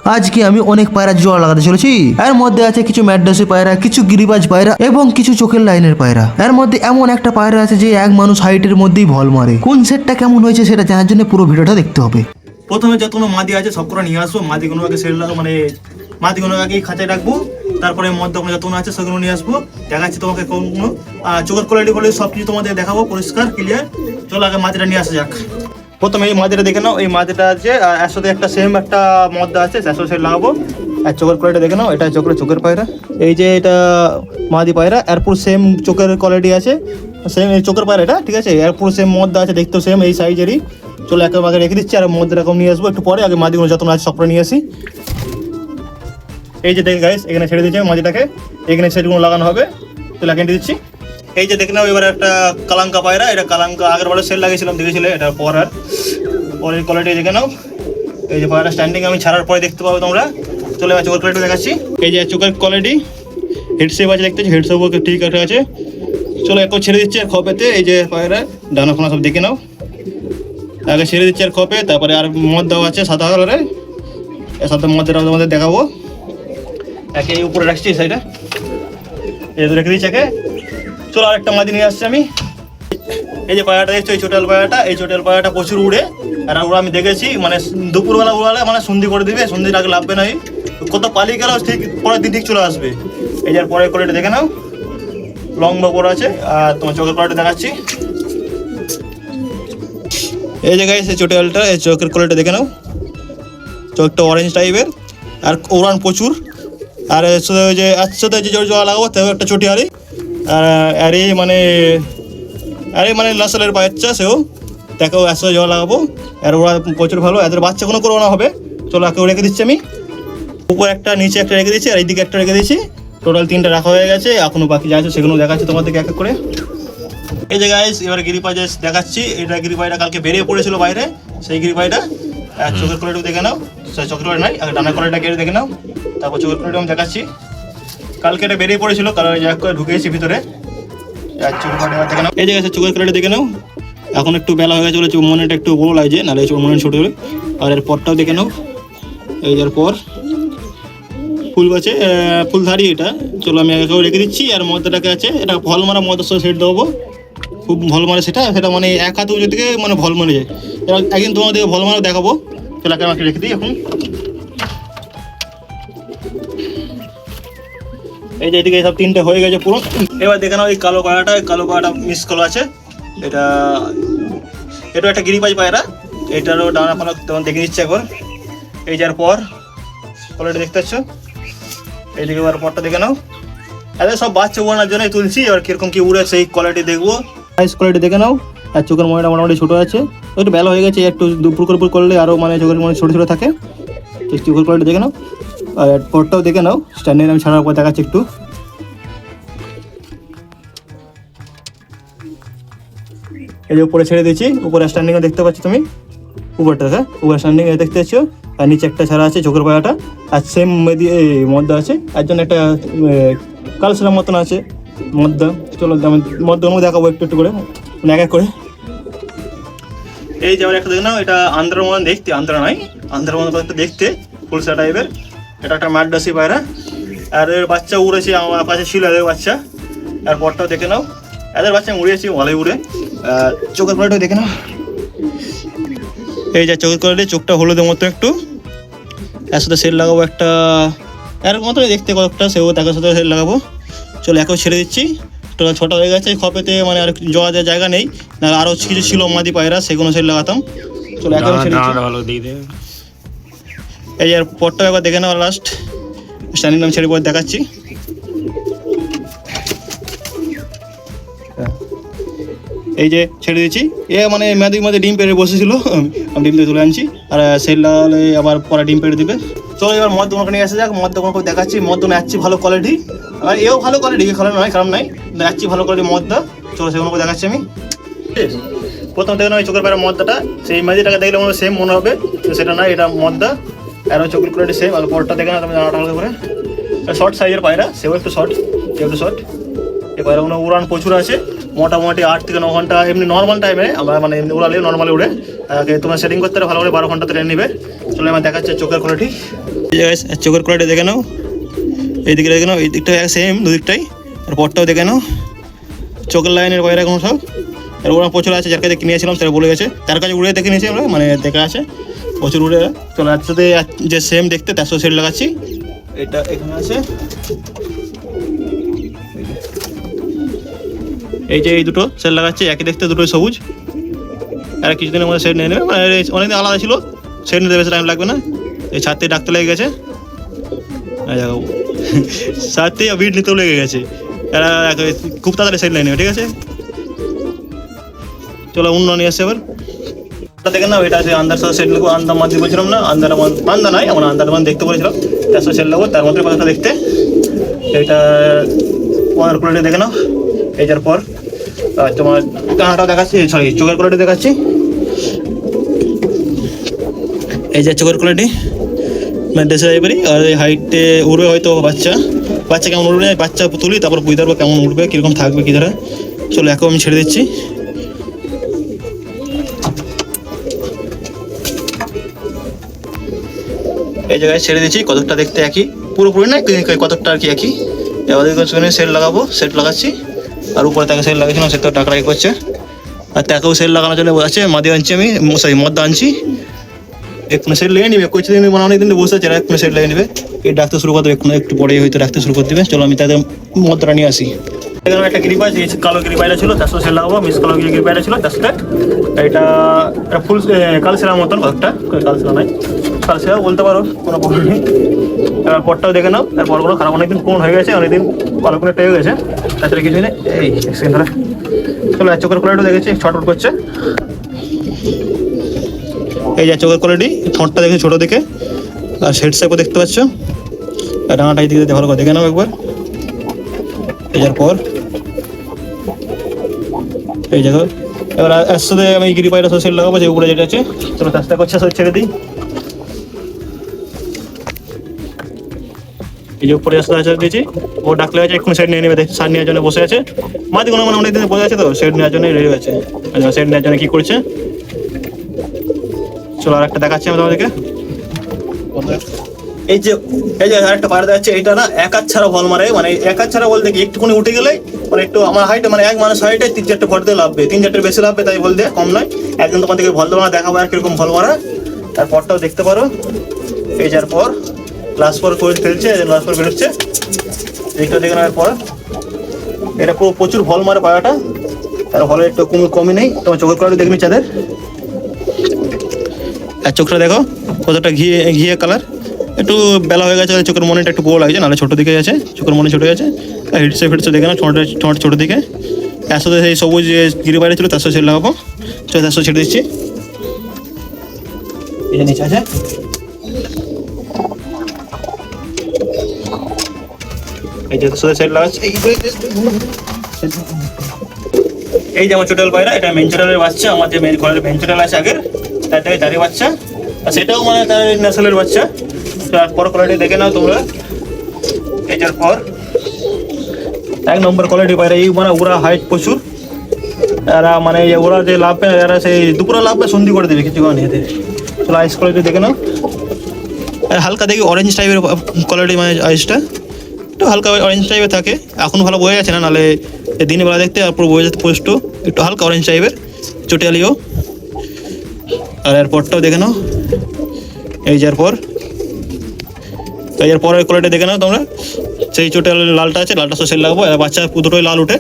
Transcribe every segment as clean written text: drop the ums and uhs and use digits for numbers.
আজকে আমি অনেক পায়রা জোড়া লাগাতে চলেছি। এর মধ্যে আছে কিছু ম্যাড্রাসি পায়রা, কিছু গিরিবাজ পায়রা এবং কিছু চোখের লাইনের পায়রা। এর মধ্যে এমন একটা পায়রা আছে যে এক মানুষ হাইটের মধ্যেই ভল মারে। কোন সেটটা কেমন হয়েছে সেটা জানার জন্য পুরো ভিডিওটা দেখতে হবে। প্রথমে যতগুলো মাদি আছে সব করে নিয়ে আসবো, মাদিগুলো আগে সেট মানে মাদিগুলো আগে খাঁচায় রাখবো, তারপরে মধ্যগুলো যতগুলো আছে সেগুলো নিয়ে আসবো। দেখাচ্ছি তোমাকে কোনগুলো চোখের কোয়ালিটি বলে সব কিছু তোমাদের দেখাবো পরিষ্কার ক্লিয়ার। চলো আগে মাদিটা নিয়ে আসা যাক। প্রথমে এই মাদিটা দেখে নাও, এই মাদিটা আছে এর সাথে একটা সেম একটা মদ্দা আছে, সেসব সেট লাগাবো। আর চোখের কোয়ালিটি দেখে নাও, এটা চোখের পায়রা। এই যে এটা মাদি পায়রা, এরপর সেম চোখের কোয়ালিটি আছে, সেম এই চোখের পায়রা এটা, ঠিক আছে। এরপর সেম মদ্দা আছে, দেখতেও সেম এই সাইজেরই। চলো একেবারে রেখে দিচ্ছি, আর মধ্যে রকম নিয়ে আসবো একটু পরে। আগে মাদিগুলো যত আছে সবটা নিয়ে আসি। এই যে দেখে গাইস, এখানে ছেড়ে দিচ্ছি মাদিটাকে, এখানে সেটগুলো লাগানো হবে। চলো এখানে দিচ্ছি। এই যে দেখে নাও, এবার একটা কালাঙ্কা পায়রা, এটা কালাঙ্কা আগের বারে সেল লাগিয়েছিলাম, দেখেছিলে এটা পরের কোয়ালিটি দেখে নাও। এই যে পায়রা স্ট্যান্ডিং আমি ছাড়ার পরে দেখতে পাবো তোমরা। চলে এবার চোখের কোয়ালিটি দেখাচ্ছি। এই যে চোখের কোয়ালিটি হেডশেপ আছে, দেখতে পাচ্ছি হেডশেপও ঠিক আছে। চলো একটু ছেড়ে দিচ্ছি আর খপেতে। এই যে পায়রা ডানা ফোনা সব দেখে নাও, আগে ছেড়ে দিচ্ছি আর খপে। তারপরে আর মদ দেওয়া আছে সাদা কালারে, এর সাথে মদের তোমাদের দেখাবো। একে এই উপরে রাখছি সাইডে, এই রেখে দিচ্ছি একে। চলো আরেকটা মাদি নিয়ে আসছি আমি। এই যে পায়রাটা দেখছো, এই চোটাল পায়রাটা, এই চোটাল পায়রাটা প্রচুর উড়ে। আর ওরা আমি দেখেছি মানে দুপুরবেলা উড়ালে মানে সন্ধি করে দিবে, সন্ধির আগে লাভবে না। কত পালিয়ে গেলেও ঠিক পরের দিন ঠিক চলে আসবে। এই যে পরের কোয়ালিটি দেখে নাও, লং বড় আছে। আর তোমার চোখের কোয়ালিটি দেখাচ্ছি। এই জায়গায় সেই চোটালটা, এই চোখের কোয়ালিটি দেখে নাও, চোখটা অরেঞ্জ টাইপের আর ওড়ান প্রচুর। আর এর সাথে ওই যে একসাথে যে জোড়া লাগাবো তেও একটা চটি হারি। আর এই মানে লাসালের বাচ্চা, সেও তাকেও একসাথে জোড়া লাগাবো। আর ওরা প্রচুর ভালো, এদের বাচ্চা কোনো করোনা হবে। চলো একেও রেখে দিচ্ছি আমি। উপর একটা নিচে একটা রেখে দিচ্ছি, আর এইদিকে একটা রেখে দিচ্ছি। টোটাল 3টা রাখা হয়ে গেছে, এখনো বাকি যা আছে সেগুলো দেখাচ্ছি তোমাদেরকে এক এক করে। এই যে গাইস এবারে গিরিপাই দেখাচ্ছি। এটা গিরিপাইটা কালকে বেরিয়ে পড়েছিল বাইরে, সেই গিরিপাইটা। চোখের কোয়ালিটি দেখে নাও, চোখের কোয়ালিটি নাই, আগে ডানা কোয়ালিটিটা কেটে দেখে নাও, তারপর চোখের কোয়ালিটি আমি দেখাচ্ছি। কালকে এটা বেরিয়ে পড়েছিল, কারণ এক করে ঢুকেছি ভিতরে। চোখের কোয়ালিটি দেখে নাও। এই যে চোখের কোয়ালিটি দেখে নাও, এখন একটু বেলা হয়ে গেছে, মনেটা একটু বড় লাগছে, নাহলে মনে ছোটো হলে। আর এর পরটাও দেখে নাও, এই যার পর ফুল আছে, ফুলধারি এটা। চলো আমি একেও রেখে দিচ্ছি। আর মদ্দাটাকে আছে, এটা ভল মারা মদ্দার সাথে সেট দেবো, খুব ভল মারে সেটা মানে এক হাতে উঁচু থেকে মানে ভল মারে যায়। এবার একদিন তোমাদেরকে ভল মারা দেখাবো। চলো আমাকে রেখে দিই এখন। এই যে এদিকে সব 3টে হয়ে গেছে পুরো। এবার দেখে নাও এই কালো পায়রাটা মিস করা আছে। এটা একটা গিরিবাজ পায়রা, এটারও ডানা ফানা তোমার দেখে দিচ্ছে একবার। এই যার পর কোয়ালিটি দেখতে পাচ্ছ, এইদিকে এবার পরটা দেখে নাও। আরে সব বাচ্চা উড়ানোর জন্যই তুলছি, এবার কিরকম কি উড়ে সেই কোয়ালিটি দেখবো। সাইজ কোয়ালিটি দেখে নাও। আর চোখের ময়টা মোটামুটি ছোটো আছে, একটু বেলা হয়ে গেছে, একটু দুপুর করলে আরও মানে চোখের মনে ছোটো থাকে। তো চোখের কোয়ালিটি দেখে নাও। আর পরটাও দেখে নাও, স্ট্যান্ডিং আমি ছাড়ার পর দেখাচ্ছি একটু। এই যে উপরে ছেড়ে দিয়েছি, উপরে স্ট্যান্ডিংয়ে দেখতে পাচ্ছি তুমি, উপরটা উপরে স্ট্যান্ডিং দেখতে পাচ্ছ। আর নিচে একটা ছাড়া আছে চোখের পায়রাটা, আর সেম মদ্দা আছে, আর জন্য একটা কালসেরার মতন আছে মদ্দা। চলো মদ্দার মধ্যে দেখাবো একটু করে, মানে এক এক করে। এই যে আমার একটা দেখে নাও, এটা আন্ধ্রার মতন দেখতে, আন্ধ্রা নাই, আন্ধ্রার মতন একটা দেখতে, ফুলসা টাইপের। এটা একটা ম্যাড্রাসি পায়রা, আর এর বাচ্চা উড়েছে আমার পাশে ছিল এদের বাচ্চা। আর পরটাও দেখে নাও, এদের বাচ্চা উড়েছি ভালোই উড়ে। চোখের কোয়ালিটি দেখে নাও। এই যে চোখের কোয়ালিটি, চোখটা হলুদের মতো একটু। এর সাথে সেল লাগাবো একটা, এর মতো দেখতে কয়েকটা, সেও তার সাথে সেল লাগাবো। চলো একেও ছেড়ে দিচ্ছি। টোটাল 6টা হয়ে গেছে। খপেতে মানে আর জোড়া দেওয়ার জায়গা নেই, না আরও কিছু ছিল মাদি পায়রা, সেগুলো সেল লাগাতাম। চলো একেও ছেড়ে দিচ্ছি। এই যে পরটাও একবার দেখে নেওয়া লাস্ট, স্ট্যান্ডিং নাম ছেড়ে পর দেখাচ্ছি। এই যে ছেড়ে দিচ্ছি। মানে মাঝে ডিম পেড়ে বসেছিল, আমি ডিম দিয়ে তুলে আনছি। আর সেল লাগালে আবার পরে ডিম পেড়ে দিবে। চলো এবার মদ দোকানকে নিয়ে আসা যাক। মদ দোকানকে দেখাচ্ছি। মদ দোকানে যাচ্ছি ভালো কোয়ালিটি, আর এও ভালো কোয়ালিটি, খারাপ নাই, যাচ্ছি ভালো কোয়ালিটি মদটা। চলো সেগুলোকে দেখাচ্ছি আমি। প্রথম থেকে ওই চোখের পায়রা মদটা, সেই মাঝিটাকে দেখলে মনে সেম মনে হবে, সেটা না, এটা মদটা। আর ওই চোখের কোয়ালিটি সেম। আর পরটা দেখে না তুমি জানাটা হালকা করে, শর্ট সাইজের পায়রা, সেও একটু শর্ট, একটু শর্ট। এই পায়রাগুলো উড়ান প্রচুর আছে, মোটামুটি 8 থেকে 9 ঘন্টা এমনি নর্মাল টাইমে আমরা মানে এমনি উড়ালে নর্মালি উড়ে। তোমরা সেটিং করতে ভালো করে 12 ঘন্টা ট্রেন নেবে। চলে আমার দেখাচ্ছে চোখের কোয়ালিটি। এই যে গাইস চোখের কোয়ালিটি দেখে নাও, এইদিকে দেখে নাও, এই দিকটা সেম দুদিকটাই, আর পরটাও দেখে নাও, চোখের লাইনের বাইরে কোনো সব। আর ওরা প্রচুর আছে, যার কাছে কিনেছিলাম সেটা বলে গেছে, তার কাছে উড়ে দেখে নিয়েছি আমরা, মানে দেখা আছে প্রচুর উড়ে। চলো এর সাথে যে সেম দেখতে তার সাথে সেট লাগাচ্ছি, এটা এখানে আছে। এই যে এই দুটো সেট লাগাচ্ছি, একই দেখতে দুটোই সবুজ। আর কিছুদিনের মধ্যে সেট নিয়ে নেবে, মানে অনেকদিন আলাদা ছিল, সেট নিতে বেশি টাইম লাগবে না। এই ছাদতে ডাকতে লেগে গেছে, ছাদতে ভিড় নিতেও লেগে গেছে, এরা খুব তাড়াতাড়ি সেট নিয়ে নেবে, ঠিক আছে। চলো অন্য নিয়ে আসছে এবার দেখেন না, এটা আছে আন্দার সাথে সেট লাগবো, আন্দামান দিয়ে বলছিলাম না, আন্দা নাই, আমরা আন্দামান দেখতে বলেছিলাম, তার সাথে সেট লাগবো, তার মধ্যে কথাটা দেখতে। এটা পনেরো কোয়ালিটি দেখে নাও। এই যার পর তোমার কানাটা দেখাচ্ছি, সরি চোখের কোয়ালিটি দেখাচ্ছি। এই যে চোখের কোয়ালিটি ম্যাড্রেসে যাইবারি, আর এই হাইটে উড়বে হয়তো বাচ্চা, বাচ্চা কেমন উড়বে, বাচ্চা তুলি তারপর বুঝতে পারবো কেমন উঠবে, কীরকম থাকবে কী ধরে। চলো এখন আমি ছেড়ে দিচ্ছি। এই জায়গায় ছেড়ে দিচ্ছি, কতকটা দেখতে একই, পুরোপুরি না কতকটা আর কি একই। এবার সেট লাগাবো, সেট লাগাচ্ছি, আর উপরে তাকে সেট লাগাচ্ছিলাম, সে তো টাকরাই করছে। আর তাকেও সেট লাগানোর জন্য আছে, মাদি আনছি আমি, সরি মদ্দা আনছি, এক্ষুনি সেট লেগে নিবে, কিছুদিন মানে অনেকদিন বসে আছে, এক্ষুনি সেট লেগে নিবে। এই ডাকতে শুরু করতে এক্ষুনি, একটু পরে হয়তো ডাকতে শুরু করে দেবে। চলো আমি তাদের মদ্দাটা নিয়ে আসি। এখানে একটা গিরিবাজ, কালো গিরিবাজটা ছিল, তার সাথে সেট লাগাবো, মিস কালো গিরিবাজটা ছিল তার সাথে। এটা ফুল কালসেরার মতন, কয়েকটা কালসেরা নাই, কালসেরা বলতে পারো, কোনো প্রবলেম নেই। এবার পরটাও দেখে নাও, তার পরগুলো খারাপ অনেকদিন কোন হয়ে গেছে, অনেকদিন ভালো করে টেয়ে গেছে, তাছাড়া কিছু নেই। এই সেকেন্ড ধরে চলো চোখের কোয়ালিটিও দেখেছি, ছটফট করছে। এই যে চোখের কোয়ালিটি, ঠোঁটটা দেখে ছোটো দিকে, আর শেড শেপও দেখতে পাচ্ছ, আর ডাঙাটা এই দিকে ভালো করে দেখে নাও একবার। এই যার পর এই জায়গা এবার এর সাথে আমি গিরিবাইটা সাথে সেট লাগাবো, যে উপরে যেটা আছে। চলো চেষ্টা করছে সাথে ছেড়ে দিই। এই যে উপরে আসতে ছেড়ে দিয়েছি, ও ডাকলে আছে এক্ষুনি সেট নিয়ে নেবে, দেখছি সার নেওয়ার জন্য বসে আছে। মাঝগুলো মানে অনেকদিন বসে আছে, তো সেট নেওয়ার জন্য রেডি আছে। আচ্ছা সেট নেওয়ার জন্য কী করছে, চলো আর একটা দেখাচ্ছি আমি তোমাদেরকে। এই যে আরেকটা পায়রা দেখাচ্ছে, এইটা না এক হাত ছাড়া ভল মারে, মানে এক হাত ছাড়া বলতে কি একটুখানি উঠে গেলে, মানে একটু আমার হাইটে, মানে এক মানুষ হাইটে 3-4টে ভর দিয়ে লাভবে, 3-4টের বেশি লাভবে, তাই বল দিয়ে কম নয়। একদিন তোমার থেকে ভল দেওয়া দেখাবো আর কিরকম ভল মারা, তারপরটাও দেখতে পারো। এই যার পর লাস্ট পর করে ফেলছে, লাস্ট পর বেরোচ্ছে, এইটা দেখে নেওয়ার পর এটা প্রচুর ভল মারে পায়রাটা, তার ভলের একটু কমই নেই। তোমার চোখের কোয়ালিটি দেখবি চাঁদের, আর চোখটা দেখো কতটা ঘিয়ে কালার, একটু বেলা হয়ে গেছে, চোখের মনিটা একটু বড় লাগছে, নাহলে ছোটো দিকে আছে, চোখের মনে ছোটো গেছে। আর হিটসে দেখে না, ঠোঁট ছোটো দিকে। তার সাথে সেই সবুজ যে গিরিবাইটা ছিল তার সাথে ছেড়ে লাগাবো, চলো তার সাথে ছেড়ে দিচ্ছি। এই যে নিচে আছে, এই যে সাথে সেট লাগাচ্ছি। এই যে আমার চোটাল পায়রা, এটা মেন চোটালের বাচ্চা, আমার যে মেন ঘরের মেন চোটাল আছে আগের, তার থেকে তারই বাচ্চা, আর সেটাও মানে তার ন্যাশনালের বাচ্চা। তারপর কোয়ালিটি দেখে নাও তোমরা। এই যার পর 1 নম্বর কোয়ালিটি পায়রা, এই মানে ওরা হাইট প্রচুর, এরা মানে ওরা যে লাভবে, এরা সেই দুপুরে লাভবে সন্ধি করে দেবে, কিছু নিয়ে দেবে। চলো আইস কোয়ালিটি দেখে নাও, হালকা দেখি অরেঞ্জ টাইপের কোয়ালিটি, মানে আইসটা একটু হালকা অরেঞ্জ টাইপের থাকে, এখন ভালো বোঝা যাচ্ছে না, নাহলে দিনের বেলা দেখতে পুরো বোঝা যাচ্ছে পোস্ট, একটু হালকা অরেঞ্জ টাইপের চটিয়ালিও। আর এরপরটাও দেখে নাও, এই যার পর পরের কোয়ালিটি দেখে নাও তোমরা, সেই চোটাল লালটা আছে, লালটা সেট লাগাবো, আর বাচ্চা দুটোই লাল উঠে।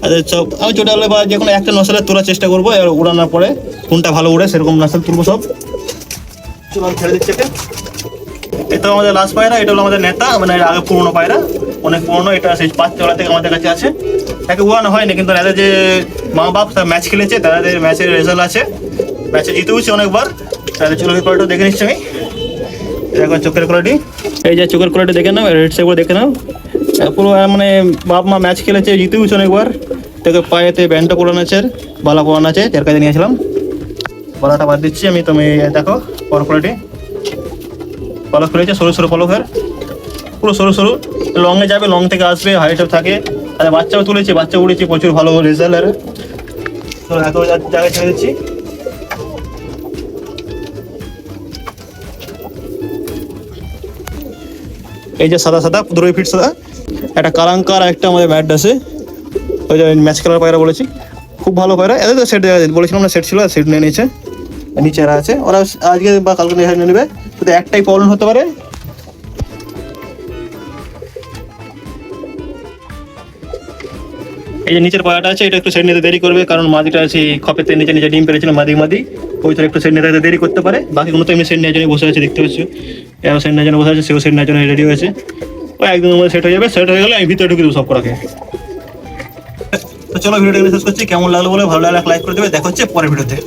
আর সব আমি চোটালে বা যে কোনো একটা নসলে তোলার চেষ্টা করবো, এবার উড়ানোর পরে কোনটা ভালো উড়ে সেরকম নসল তুলবো সব। চলো আমি ছেড়ে দিচ্ছি। এটা আমাদের লাস্ট পায়রা, এটা হলো আমাদের নেতা, মানে আগে পুরোনো পায়রা, অনেক পুরোনো, এটা সেই 5 তলা থেকে আমাদের কাছে আছে। তাকে উড়ানো হয়নি, কিন্তু এদের যে মা বাপ তারা ম্যাচ খেলেছে, তাদের ম্যাচের রেজাল্ট আছে, ম্যাচে জিতেওছে অনেকবার। তাহলে চোখের কোয়ালিটি দেখে নিচ্ছি আমি, দেখো চোখের কোয়ালিটি, এই যে চোখের কোয়ালিটি দেখে নাও, রেড সেগুলো দেখে নাও, পুরো মানে বাপ মা ম্যাচ খেলেছে, জিতেওছে অনেকবার। দেখো পায়েতে ব্যান্ডটা পরানো আছে, বালা পরানো আছে, যার কাছে নিয়েছিলাম, বালাটা বাদ দিচ্ছি আমি। তুমি দেখো পর কোয়ালিটি, পলক খুলেছে, সরু সরু পলকের, পুরো সরু সরু, লংয়ে যাবে, লং থেকে আসবে, হাইটও থাকে। আর বাচ্চাও তুলেছে, বাচ্চা উড়েছে, প্রচুর ভালো রেজাল্ট। আর তো এত জায়গায় ছেড়ে দিচ্ছি। এই যে সাদা সাদা 15 ফিট সাদা, একটা কালাঙ্কার, একটা আমাদের ম্যাড আছে, ওই যে ম্যাচ কালার পায়রা বলেছি, খুব ভালো পায়রা। এদের তো সেট বলেছিলাম না, সেট ছিল, সেট নিয়ে নিয়েছে, নিচে এরা আছে। ওরা আজকে বা কালকে নিয়ে নেবে, শুধু একটাই প্রবলেম হতে পারে, এই যে নিচের পায়াটা আছে, এটা একটু সেট নিতে দেরি করবে, কারণ মাদিটা আছে খপেতে নিচে নিচে ডিম পেরেছিল মাদি ওই তো একটু সেট নিতে দেরি করতে পারে। বাকিগুলো তো এমনি সেট নেওয়ার জন্য বসে আছে, দেখতে পাচ্ছ, এও সেট নেওয়ার জন্য বসে আছে, সেও সেট নেওয়ার জন্য রেডি হয়েছে। ও একদিনের মধ্যে সেট হয়ে যাবে, সেট হয়ে গেলে আমি ভিতরে ঢুকে দেবো সব করাকে। তো চলো ভিডিওটা শেষ করছি, কেমন লাগলো বলে, ভালো লাগলে লাইক করে দেবে, দেখা হচ্ছে পরের ভিডিওতে।